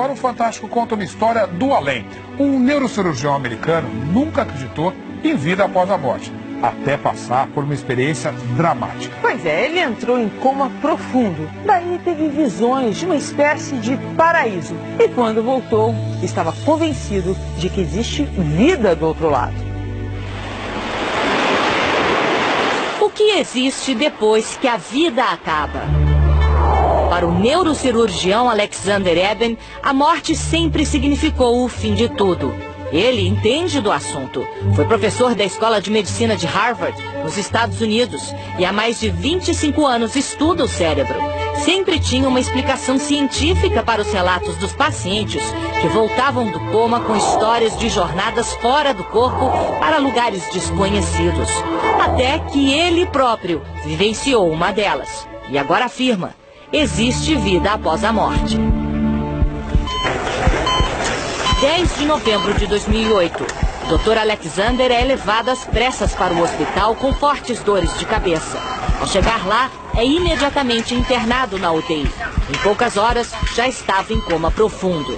agora o Fantástico conta uma história do além. Um neurocirurgião americano nunca acreditou em vida após a morte, até passar por uma experiência dramática. Pois é, ele entrou em coma profundo. Daí teve visões de uma espécie de paraíso. E quando voltou, estava convencido de que existe vida do outro lado. O que existe depois que a vida acaba? Para o neurocirurgião Alexander Eben, a morte sempre significou o fim de tudo. Ele entende do assunto. Foi professor da Escola de Medicina de Harvard, nos Estados Unidos, e há mais de 25 anos estuda o cérebro. Sempre tinha uma explicação científica para os relatos dos pacientes que voltavam do coma com histórias de jornadas fora do corpo para lugares desconhecidos. Até que ele próprio vivenciou uma delas. E agora afirma: existe vida após a morte. 10 de novembro de 2008, o Dr. Alexander é levado às pressas para o hospital com fortes dores de cabeça. Ao chegar lá, é imediatamente internado na UTI. Em poucas horas, já estava em coma profundo.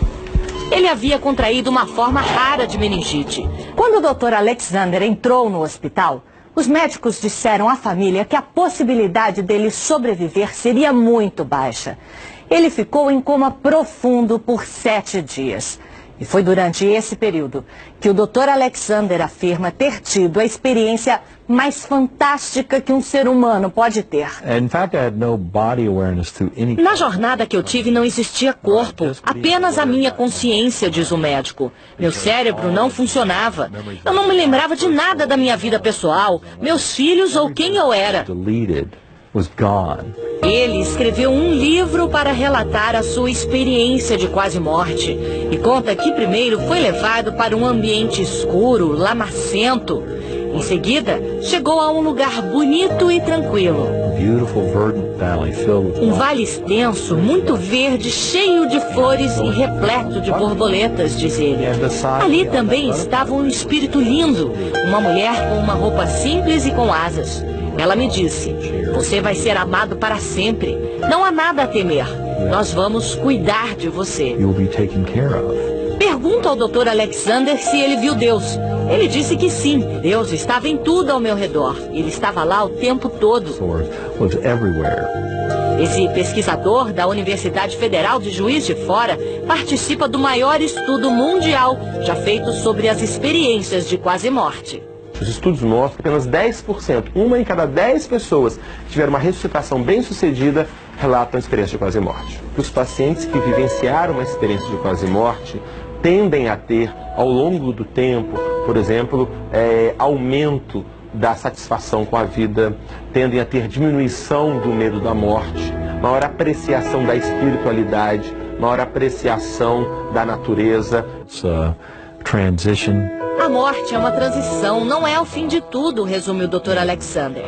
Ele havia contraído uma forma rara de meningite. Quando o Dr. Alexander entrou no hospital, os médicos disseram à família que a possibilidade dele sobreviver seria muito baixa. Ele ficou em coma profundo por 7 dias. E foi durante esse período que o Dr. Alexander afirma ter tido a experiência mais fantástica que um ser humano pode ter. Na jornada que eu tive não existia corpo, apenas a minha consciência, diz o médico. Meu cérebro não funcionava. Eu não me lembrava de nada da minha vida pessoal, meus filhos ou quem eu era. Ele escreveu um livro para relatar a sua experiência de quase morte e conta que primeiro foi levado para um ambiente escuro, lamacento. Em seguida, chegou a um lugar bonito e tranquilo. Um vale extenso, muito verde, cheio de flores e repleto de borboletas, diz ele. Ali também estava um espírito lindo, uma mulher com uma roupa simples e com asas. Ela me disse: você vai ser amado para sempre. Não há nada a temer. Nós vamos cuidar de você. Pergunto ao Dr. Alexander se ele viu Deus. Ele disse que sim. Deus estava em tudo ao meu redor. Ele estava lá o tempo todo. Esse pesquisador da Universidade Federal de Juiz de Fora participa do maior estudo mundial já feito sobre as experiências de quase morte. Os estudos mostram que apenas 10%, uma em cada 10 pessoas que tiveram uma ressuscitação bem-sucedida, relatam a experiência de quase morte. Os pacientes que vivenciaram uma experiência de quase morte tendem a ter, ao longo do tempo, por exemplo, aumento da satisfação com a vida, tendem a ter diminuição do medo da morte, maior apreciação da espiritualidade, maior apreciação da natureza. A morte é uma transição, não é o fim de tudo, resume o Dr. Alexander.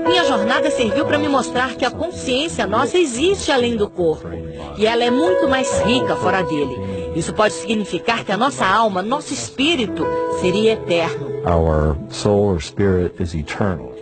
Minha jornada serviu para me mostrar que a consciência nossa existe além do corpo. E ela é muito mais rica fora dele. Isso pode significar que a nossa alma, nosso espírito, seria eterno. Our soul or spirit is eternal.